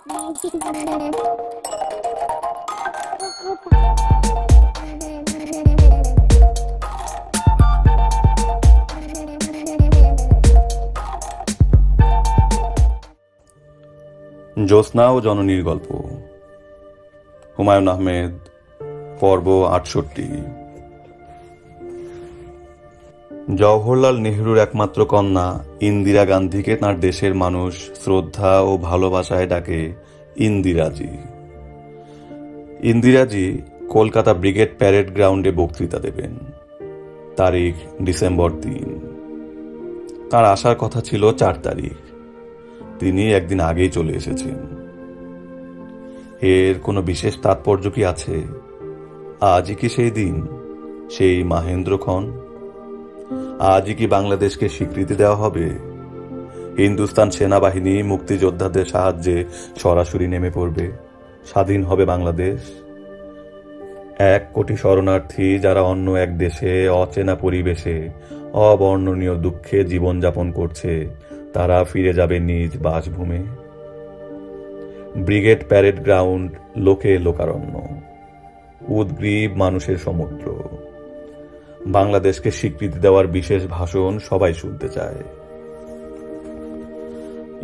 জ্যোৎস্না ও জননীর গল্প, হুমায়ুন আহমেদ, পর্ব ৬৮। জওহরলাল নেহরুর একমাত্র কন্যা ইন্দিরা গান্ধীকে তাঁর দেশের মানুষ শ্রদ্ধা ও ভালোবাসায় ডাকে ইন্দিরাজি। ইন্দিরাজি কলকাতা ব্রিগেড প্যারেড গ্রাউন্ডে বক্তৃতা দেবেন। তারিখ ডিসেম্বর ৩। তাঁর আসার কথা ছিল ৪ তারিখ। তিনি একদিন আগেই চলে এসেছেন। এর কোনো বিশেষ তাৎপর্য কি আছে? আজই কি সেই দিন, সেই মাহেন্দ্রক্ষণ? আজই কি বাংলাদেশকে স্বীকৃতি দেওয়া হবে? হিন্দুস্তান সেনাবাহিনী মুক্তিযোদ্ধাদের সাহায্যে সরাসরি নেমে পড়বে, স্বাধীন হবে বাংলাদেশ। ১ কোটি শরণার্থী যারা অন্য এক দেশে অচেনা পরিবেশে অবর্ণনীয় দুঃখে জীবনযাপন করছে, তারা ফিরে যাবে নিজ বাসভূমে। ব্রিগেড প্যারেড গ্রাউন্ড লোকে লোকারণ্য, উদ্গ্রীব মানুষের সমুদ্র। বাংলাদেশকে স্বীকৃতি দেওয়ার বিশেষ ভাষণ সবাই শুনতে চায়।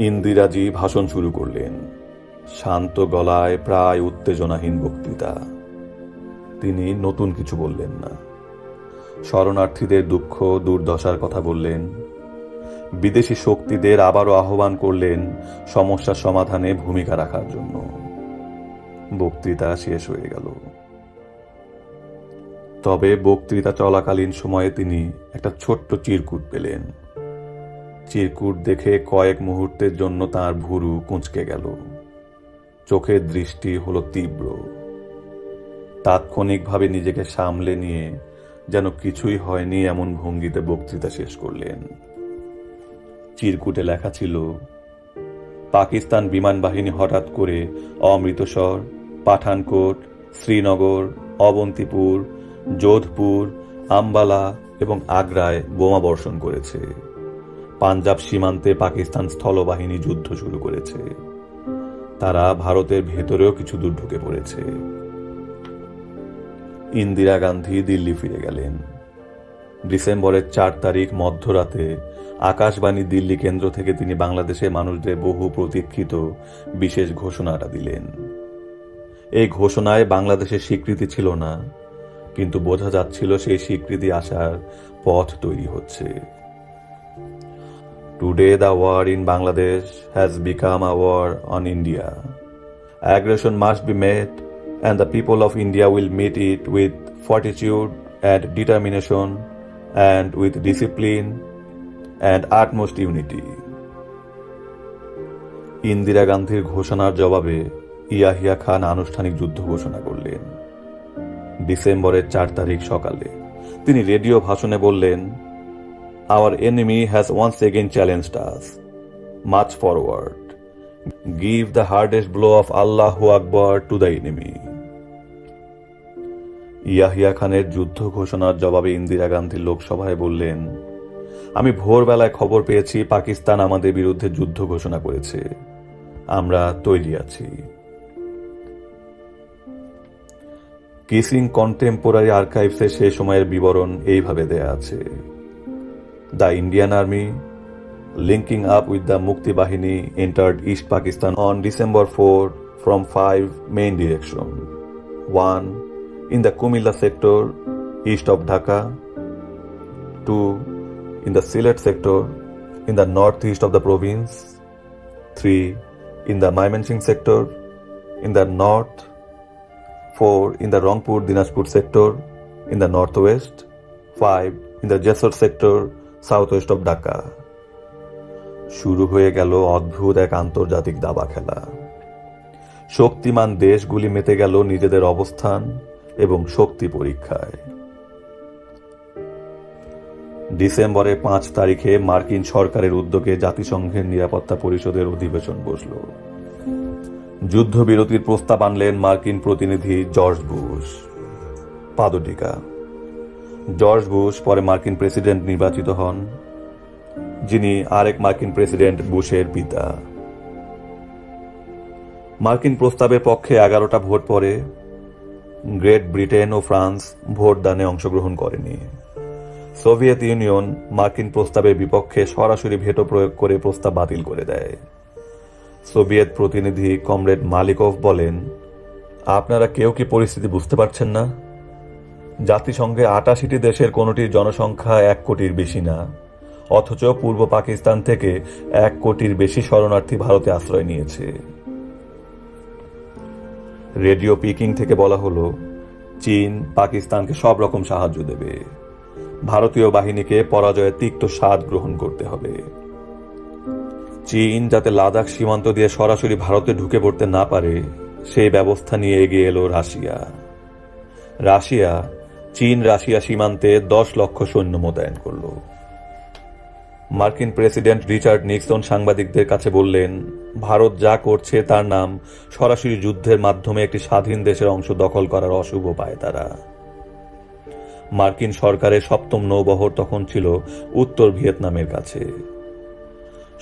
ইন্দিরাজি ভাষণ শুরু করলেন, শান্ত গলায়, প্রায় উত্তেজনাহীন বক্তৃতা। তিনি নতুন কিছু বললেন না। শরণার্থীদের দুঃখ দুর্দশার কথা বললেন। বিদেশি শক্তিদের আবারও আহ্বান করলেন সমস্যা সমাধানে ভূমিকা রাখার জন্য। বক্তৃতা শেষ হয়ে গেল। তবে বক্তৃতা চলাকালীন সময়ে তিনি একটা ছোট্ট চিরকুট পেলেন। চিরকুট দেখে কয়েক মুহূর্তের জন্য তার ভুরু কুঁচকে গেল। চোখের দৃষ্টি হলো তীব্র। তাৎক্ষণিকভাবে নিজেকে সামলে নিয়ে যেন কিছুই হয়নি এমন ভঙ্গিতে বক্তৃতা শেষ করলেন। চিরকুটে লেখা ছিল, পাকিস্তান বিমান বাহিনী হঠাৎ করে অমৃতসর, পাঠানকোট, শ্রীনগর, অবন্তিপুর, যোধপুর, আম্বালা এবং আগ্রায় বোমা বর্ষণ করেছে। পাঞ্জাব সীমান্তে পাকিস্তান স্থলবাহিনী যুদ্ধ শুরু করেছে। তারা ভারতের ভেতরেও কিছু দূর ঢুকে পড়েছে। ইন্দিরা গান্ধী দিল্লি ফিরে গেলেন। ডিসেম্বরের ৪ তারিখ মধ্যরাতে আকাশবাণী দিল্লি কেন্দ্র থেকে তিনি বাংলাদেশের মানুষদের বহু প্রতীক্ষিত বিশেষ ঘোষণাটা দিলেন। এই ঘোষণায় বাংলাদেশের স্বীকৃতি ছিল না, কিন্তু বোঝা যাচ্ছিল সেই স্বীকৃতি আসার পথ তৈরি হচ্ছে। Today the war in Bangladesh has become a war on India. Aggression must be met, and the people of India will meet it with fortitude and determination, and with discipline and utmost unity. Indira গান্ধীর ঘোষণার জবাবে ইয়াহিয়া খান আনুষ্ঠানিক যুদ্ধ ঘোষণা করলেন। ডিসেম্বরের ৪ তারিখ সকালে তিনি রেডিও ভাষণে বললেন, Our enemy has once again challenged us. March forward. Give the hardest blow of Allahu Akbar to the enemy. Yahya খানের যুদ্ধ ঘোষণার জবাবে ইন্দিরা গান্ধী লোকসভায় বললেন, আমি ভোরবেলায় খবর পেয়েছি পাকিস্তান আমাদের বিরুদ্ধে যুদ্ধ ঘোষণা করেছে। আমরা তৈরি আছি। কিসিং কন্টেম্পোরারি আর্কাইভসে সে সময়ের বিবরণ এইভাবে দেয়া আছে। The Indian army, linking up with the Mukti Bahini, entered East Pakistan on December 4 from 5 main directions. 1. In the Kumilla sector, east of Dhaka. 2. In the Sylhet sector, in the northeast of the province. 3. In the Mymensingh sector, in the north. 4. In the Rangpur Dinajpur sector, in the northwest. 5. In the Jessore sector, southwest of Dhaka. শুরু হয়ে গেল অদ্ভুত এক আন্তর্জাতিক দাবা খেলা। শক্তিমান দেশগুলি মেতে গেল নিজেদের অবস্থান এবং শক্তি পরীক্ষায়। ডিসেম্বরের ৫ তারিখে মার্কিন সরকারের উদ্যোগে জাতিসংঘের নিরাপত্তা পরিষদের অধিবেশন বসল। যুদ্ধবিরতির প্রস্তাব আনলেন মার্কিন প্রতিনিধি জর্জ বুশ। পাদটিকা। জর্জ বুশ পরে মার্কিন প্রেসিডেন্ট নির্বাচিত হন, যিনি আরেক মার্কিন প্রেসিডেন্ট বুশের পিতা। মার্কিন প্রস্তাবের পক্ষে 11টা ভোট পড়ে। গ্রেট ব্রিটেন ও ফ্রান্স ভোটদানে অংশগ্রহণ করেনি। সোভিয়েত ইউনিয়ন মার্কিন প্রস্তাবের বিপক্ষে সরাসরি ভেটো প্রয়োগ করে প্রস্তাব বাতিল করে দেয়। সোভিয়েত প্রতিনিধি কমরেড মালিকভ বলেন, আপনারা কেউ কি পরিস্থিতি বুঝতে পারছেন না? জাতিসংঘে 88টি দেশের কোনোটির জনসংখ্যা 1 কোটির বেশি না, অথচ পূর্ব পাকিস্তান থেকে 1 কোটির বেশি শরণার্থী ভারতে আশ্রয় নিয়েছে। রেডিও পিকিং থেকে বলা হলো, চীন পাকিস্তানকে সব রকম সাহায্য দেবে। ভারতীয় বাহিনীকে পরাজয়ের তিক্ত স্বাদ গ্রহণ করতে হবে। চীন যাতে লাদাখ সীমান্ত দিয়ে সরাসরি ভারতে ঢুকে পড়তে না পারে সেই ব্যবস্থা নিয়ে এগিয়ে এলো রাশিয়া চীন রাশিয়া সীমান্তে 10 লক্ষ সৈন্য মোতায়েন করল। মার্কিন প্রেসিডেন্ট রিচার্ড নিক্সন সাংবাদিকদের কাছে বললেন, ভারত যা করছে তার নাম সরাসরি যুদ্ধের মাধ্যমে একটি স্বাধীন দেশের অংশ দখল করার অশুভ পায় তারা। মার্কিন সরকারের 7ম নৌবহর তখন ছিল উত্তর ভিয়েতনামের কাছে।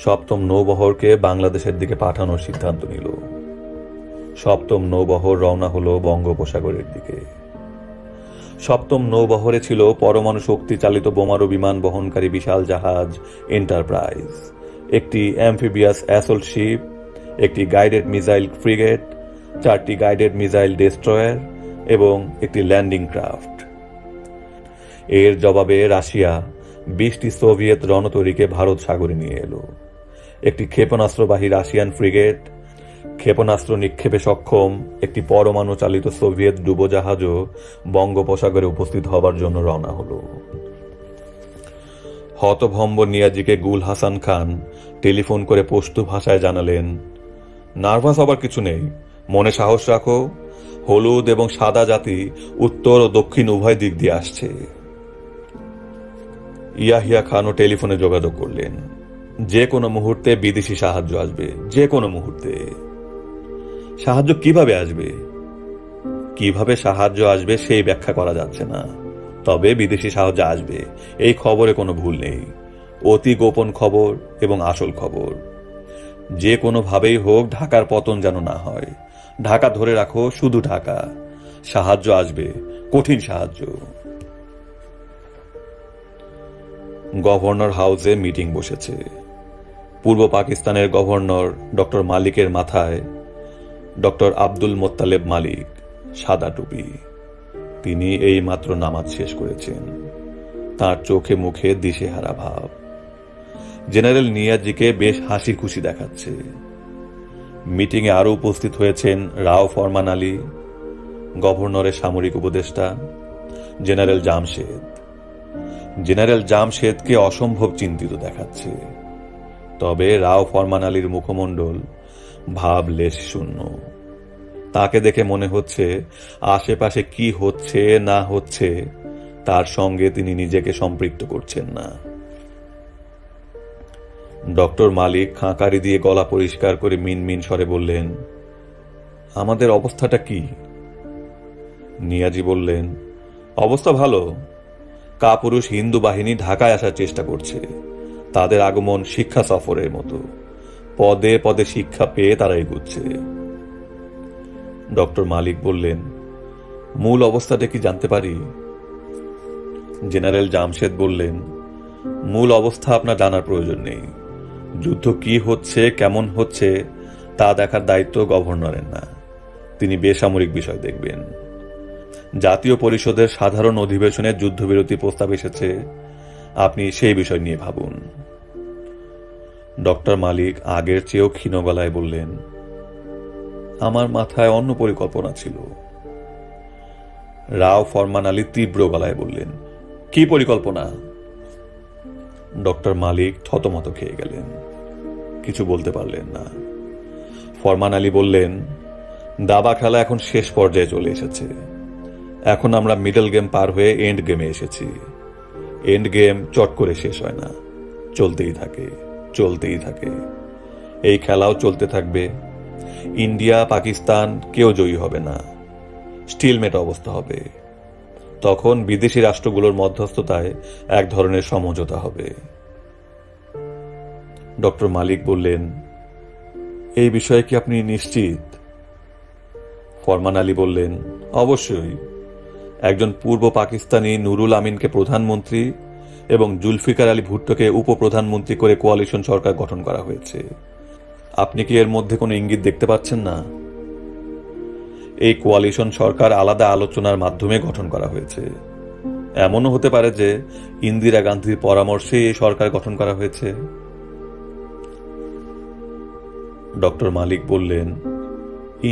7ম নৌবহরকে বাংলাদেশের দিকে পাঠানোর সিদ্ধান্ত নিল। 7ম নৌবহর রওনা হলো বঙ্গোপসাগরের দিকে। 7ম নৌবহরে ছিল পরমাণু শক্তি চালিত বোমারু বিমান বহনকারী বিশাল জাহাজ এন্টারপ্রাইজ, একটি অ্যাম্ফিবিয়াস অ্যাসল্ট শিপ, একটি গাইডেড মিসাইল ফ্রিগেট, 4টি গাইডেড মিসাইল ডেস্ট্রয়ার এবং একটি ল্যান্ডিং ক্রাফট। এর জবাবে রাশিয়া 20টি সোভিয়েত রণতরীকে ভারত সাগরে নিয়ে এলো। একটি ক্ষেপণাস্ত্রবাহী রাশিয়ান ফ্রিগেট, ক্ষেপণাস্ত্র নিক্ষেপে সক্ষম একটি পরমাণু চালিত সোভিয়েত ডুবোজাহাজও বঙ্গোপসাগরে উপস্থিত হবার জন্য রওনা হলো। হতভম্ব নিয়াজিকে গুল হাসান খান টেলিফোন করে পশতু ভাষায় জানালেন, নার্ভাস হবার কিছু নেই, মনে সাহস রাখো, হলুদ এবং সাদা জাতি উত্তর ও দক্ষিণ উভয় দিক দিয়ে আসছে। ইয়াহিয়া খানও টেলিফোনে যোগাযোগ করলেন, যে কোনো মুহূর্তে বিদেশি সাহায্য আসবে, যে কোনো মুহূর্তে। সাহায্য কিভাবে আসবে? কিভাবে সাহায্য আসবে সেই ব্যাখ্যা করা যাচ্ছে না, তবে বিদেশি সাহায্য আসবে এই খবরে কোনো ভুল নেই। অতি গোপন খবর এবং আসল খবর। যে কোনোভাবেই হোক ঢাকার পতন যেন না হয়। ঢাকা ধরে রাখো, শুধু ঢাকা। সাহায্য আসবে, কঠিন সাহায্য। গভর্নর হাউসে মিটিং বসেছে। পূর্ব পাকিস্তানের গভর্নর ডক্টর মালিকের মাথায় ডক্টর আব্দুল মোত্তালেব মালিক, সাদা টুপি। তিনি এই মাত্র নামাজ শেষ করেছেন। তার চোখে মুখে দিশেহারা ভাব। জেনারেল নিয়াজিকে বেশ হাসি খুশি দেখাচ্ছে। মিটিংয়ে আরও উপস্থিত হয়েছেন রাও ফরমান আলী, গভর্নরের সামরিক উপদেষ্টা জেনারেল জামশেদ। জেনারেল জামশেদকে অসম্ভব চিন্তিত দেখাচ্ছে, তবে রাও ফরমান আলীর মুখমণ্ডল ভাব লেশ শূন্য। তাকে দেখে মনে হচ্ছে আশেপাশে কি হচ্ছে না হচ্ছে তার সঙ্গে তিনি নিজেকে সম্পৃক্ত করছেন না। ডক্টর মালিক খাঁকারি দিয়ে গলা পরিষ্কার করে মিনমিন স্বরে বললেন, আমাদের অবস্থাটা কি? নিয়াজি বললেন, অবস্থা ভালো। কাপুরুষ হিন্দু বাহিনী ঢাকায় আসার চেষ্টা করছে। তাদের আগমন শিক্ষা সফরের মতো, পদে পদে শিক্ষা পেয়ে তারা এগুচ্ছে। ডক্টর মালিক বললেন, মূল অবস্থাটা কি জানতে পারি? জেনারেল জামশেদ বললেন, মূল অবস্থা আপনার জানার প্রয়োজন নেই। যুদ্ধ কি হচ্ছে, কেমন হচ্ছে তা দেখার দায়িত্ব গভর্নরের না। তিনি বেসামরিক বিষয় দেখবেন। জাতীয় পরিষদের সাধারণ অধিবেশনে যুদ্ধবিরতি প্রস্তাব এসেছে, আপনি সেই বিষয় নিয়ে ভাবুন। ডক্টর মালিক আগের চেয়েও ক্ষীণ গলায় বললেন, আমার মাথায় অন্য পরিকল্পনা ছিল। রাও ফরমান আলী তীব্র গলায় বললেন, কি পরিকল্পনা? ডক্টর মালিক থতমত খেয়ে গেলেন, কিছু বলতে পারলেন না। ফরমান আলী বললেন, দাবা খেলা এখন শেষ পর্যায়ে চলে এসেছে। এখন আমরা মিডল গেম পার হয়ে এন্ড গেমে এসেছি। এন্ড গেম চট করে শেষ হয় না, চলতেই থাকে, চলতেই থাকে। এই খেলাও চলতে থাকবে। ইন্ডিয়া পাকিস্তান কেউ জয়ী হবে না, স্টিলমেট অবস্থা হবে। তখন বিদেশি রাষ্ট্রগুলোর মধ্যস্থতায় এক ধরনের সমঝোতা হবে। ডক্টর মালিক বললেন, এই বিষয়ে কি আপনি নিশ্চিত? ফরমান আলী বললেন, অবশ্যই। একজন পূর্ব পাকিস্তানি নুরুল আমিনকে প্রধানমন্ত্রী এবং জুলফিকার আলী ভুট্টোকে উপপ্রধানমন্ত্রী করে কোয়ালিশন সরকার গঠন করা হয়েছে। আপনি কি এর মধ্যে কোনো ইঙ্গিত দেখতে পাচ্ছেন না? এই কোয়ালিশন সরকার আলাদা আলোচনার মাধ্যমে গঠন করা হয়েছে। এমনও হতে পারে যে ইন্দিরা গান্ধীর পরামর্শে এই সরকার গঠন করা হয়েছে। ডক্টর মালিক বললেন,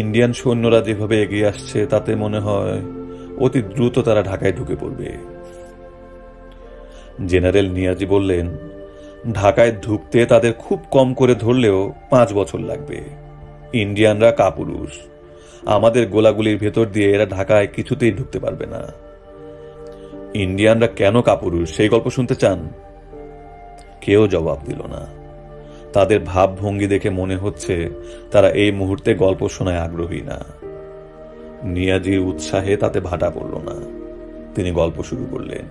ইন্ডিয়ান সৈন্যরা যেভাবে এগিয়ে আসছে তাতে মনে হয় অতি দ্রুত তারা ঢাকায় ঢুকে পড়বে। জেনারেল নিয়াজি বললেন, ঢাকায় ঢুকতে তাদের খুব কম করে ধরলেও 5 বছর লাগবে। ইন্ডিয়ানরা কাপুরুষ, আমাদের গোলাগুলির ভেতর দিয়ে এরা ঢাকায় কিছুতেই ঢুকতে পারবে না। ইন্ডিয়ানরা কেন কাপুরুষ সেই গল্প শুনতে চান? কেউ জবাব দিল না। তাদের ভাবভঙ্গি দেখে মনে হচ্ছে তারা এই মুহূর্তে গল্প শোনায় আগ্রহী না। নিয়াজির উৎসাহে তাতে ভাটা পড়ল না। তিনি গল্প শুরু করলেন।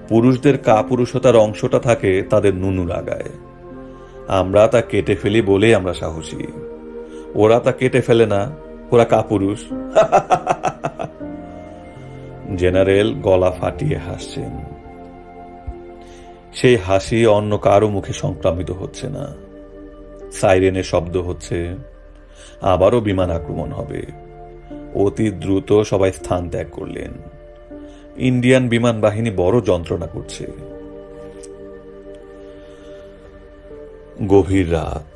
পুরুষদের কাপুরুষতার অংশটা থাকে তাদের নুনুর আগায়। আমরা তা কেটে ফেলি বলেই আমরা সাহসী। ওরা তা কেটে ফেলে না, ওরা কাপুরুষ। জেনারেল গলা ফাটিয়ে হাসছেন। সেই হাসি অন্য কারো মুখে সংক্রামিত হচ্ছে না। সাইরেনের শব্দ হচ্ছে, আবারও বিমান আক্রমণ হবে। অতি দ্রুত সবাই স্থান ত্যাগ করলেন। ইন্ডিয়ান বিমান বাহিনী বড় যন্ত্রণা করছে। গভীর রাত।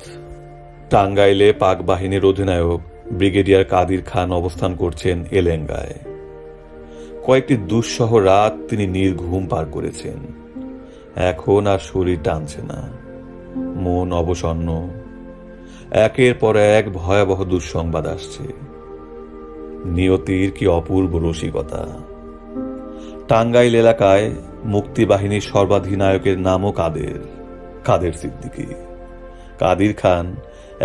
টাঙ্গাইলে পাক বাহিনীর অধিনায়ক ব্রিগেডিয়ার কাদির খান অবস্থান করছেন এলেঙ্গায়। কয়েকটি দুঃসহ রাত তিনি নির্ঘুম পার করেছেন। এখন আর শরীর টানছে না, মন অবসন্ন। একের পর এক ভয়াবহ দুঃসংবাদ আসছে। নিয়তির কি অপূর্ব রসিকতা! টাঙ্গাইল এলাকায় মুক্তিবাহিনীর সর্বাধিনায়কের নামও কাদের সিদ্দিকী। কাদির খান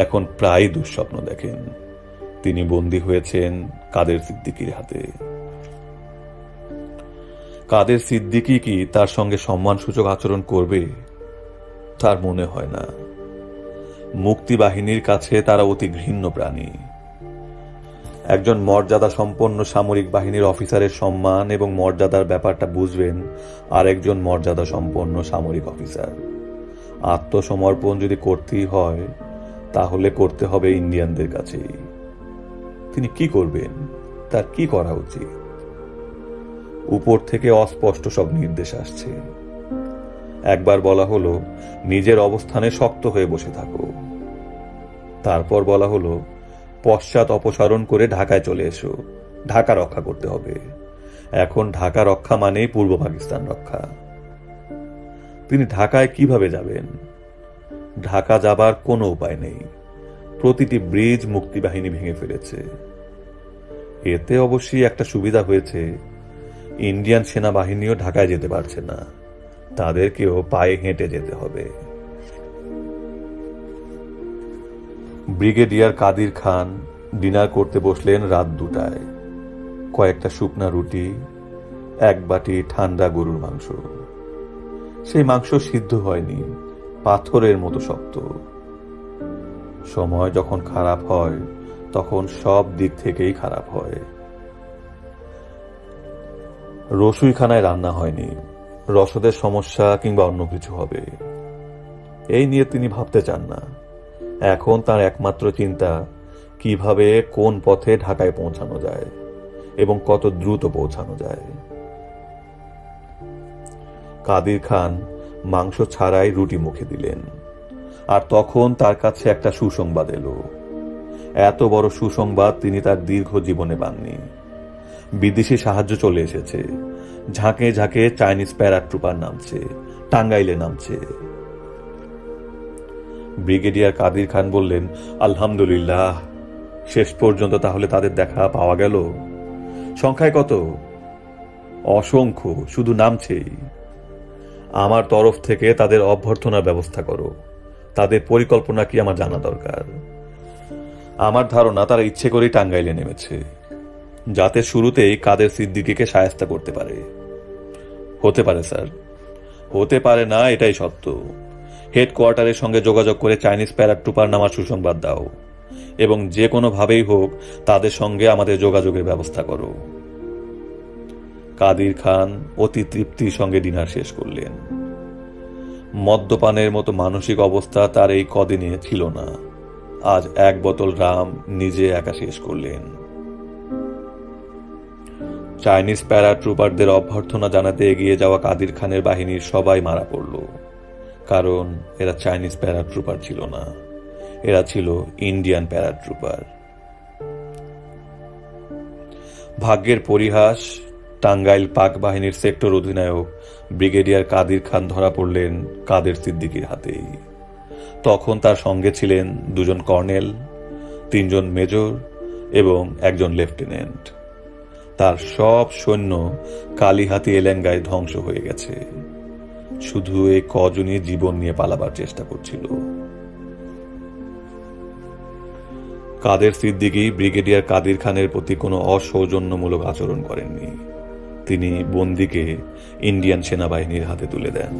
এখন প্রায় দুঃস্বপ্ন দেখেন। তিনি বন্দী হয়েছেন কাদের সিদ্দিকীর হাতে। কাদের সিদ্দিকী কি তার সঙ্গে সম্মানসূচক আচরণ করবে? তার মনে হয় না। মুক্তিবাহিনীর কাছে তারা অতি ঘৃণ্য প্রাণী। একজন মর্যাদা সম্পন্ন সামরিক বাহিনীর অফিসারের সম্মান এবং মর্যাদার ব্যাপারটা বুঝবেন আর একজন মর্যাদা সম্পন্ন সামরিক অফিসার। আত্মসমর্পণ যদি করতেই হয় তাহলে করতে হবে ইন্ডিয়ানদের কাছেই। তিনি কি করবেন? তার কি করা উচিত? উপর থেকে অস্পষ্ট সব নির্দেশ আসছে। একবার বলা হলো নিজের অবস্থানে শক্ত হয়ে বসে থাকো। তারপর বলা হলো পশ্চাৎ অপসারণ করে ঢাকায় চলে এসো, ঢাকা রক্ষা করতে হবে। এখন ঢাকা রক্ষা মানেই পূর্ব পাকিস্তান রক্ষা। তিনি ঢাকায় কিভাবে যাবেন? ঢাকা যাবার কোনো উপায় নেই। প্রতিটি ব্রিজ মুক্তিবাহিনী ভেঙে ফেলেছে। এতে অবশ্যই একটা সুবিধা হয়েছে, ইন্ডিয়ান সেনাবাহিনীও ঢাকায় যেতে পারছে না, তাদেরকেও পায়ে হেঁটে যেতে হবে। ব্রিগেডিয়ার কাদির খান ডিনার করতে বসলেন রাত 2টায়। কয়েকটা শুকনা রুটি, এক বাটি ঠান্ডা গরুর মাংস। সেই মাংস সিদ্ধ হয়নি, পাথরের মতো শক্ত। সময় যখন খারাপ হয় তখন সব দিক থেকেই খারাপ হয়। রসুইখানায় রান্না হয়নি, রসদের সমস্যা কিংবা অন্য কিছু হবে এই নিয়ে তিনি ভাবতে চান না। এখন তার একমাত্র চিন্তা কিভাবে কোন পথে ঢাকায় পৌঁছানো যায় এবং কত দ্রুত পৌঁছানো যায়। কাদির খান মাংস ছাড়াই রুটি মুখে দিলেন। আর তখন তার কাছে একটা সুসংবাদ এলো। এত বড় সুসংবাদ তিনি তার দীর্ঘ জীবনে পাননি। বিদেশি সাহায্য চলে এসেছে। ঝাঁকে ঝাঁকে চাইনিজ প্যারাট্রুপার নামছে, টাঙ্গাইলে নামছে। ব্রিগেডিয়ার কাদির খান বললেন, আলহামদুলিল্লাহ, শেষ পর্যন্ত তাহলে তাদের দেখা পাওয়া গেল। সংখ্যায় কত? অসংখ্য, শুধু নামছেই। আমার তরফ থেকে তাদের অভ্যর্থনার ব্যবস্থা করো। তাদের পরিকল্পনা কি আমার জানা দরকার। আমার ধারণা তারা ইচ্ছে করেই টাঙ্গাইলে নেমেছে, যাতে শুরুতেই কাদের সিদ্দিকীকে শায়েস্তা করতে পারে। হতে পারে স্যার, হতে পারে না, এটাই সত্য। হেডকোয়ার্টারের সঙ্গে যোগাযোগ করে চাইনিজ প্যারাট্রুপার নামার সুসংবাদ দাও। এবং যে কোনোভাবেই হোক তাদের সঙ্গে আমাদের যোগাযোগের ব্যবস্থা করো। কাদির খান অতি তৃপ্তির সঙ্গে ডিনার শেষ করলেন। মদ্যপানের মতো মানসিক অবস্থা তার এই কদিনে ছিল না। আজ এক বোতল রাম নিজে একা শেষ করলেন। চাইনিজ প্যারা ট্রুপারদের অভ্যর্থনা জানাতে এগিয়ে যাওয়া কাদির খানের বাহিনীর সবাই মারা পড়ল, কারণ এরা চাইনিজ প্যারা ট্রুপার ছিল না, এরা ছিল ইন্ডিয়ান প্যারা ট্রুপার। ভাগ্যের পরিহাস, টাঙ্গাইল পাক বাহিনীর সেক্টর অধিনায়ক ব্রিগেডিয়ার কাদির খান ধরা পড়লেন কাদের সিদ্দিকীর হাতেই। তখন তার সঙ্গে ছিলেন 2 জন কর্নেল, 3 জন মেজর এবং 1 জন লেফটেন্যান্ট। তার সব সৈন্য কালিহাতি এলেঙ্গায় ধ্বংস হয়ে গেছে। শুধু এই কজনই জীবন নিয়ে পালাবার চেষ্টা করছিল। কাদের সিদ্দিকী ব্রিগেডিয়ার কাদির খানের প্রতি কোনো অসৌজন্যমূলক আচরণ করেননি। তিনি বন্দীকে ইন্ডিয়ান সেনাবাহিনীর হাতে তুলে দেন।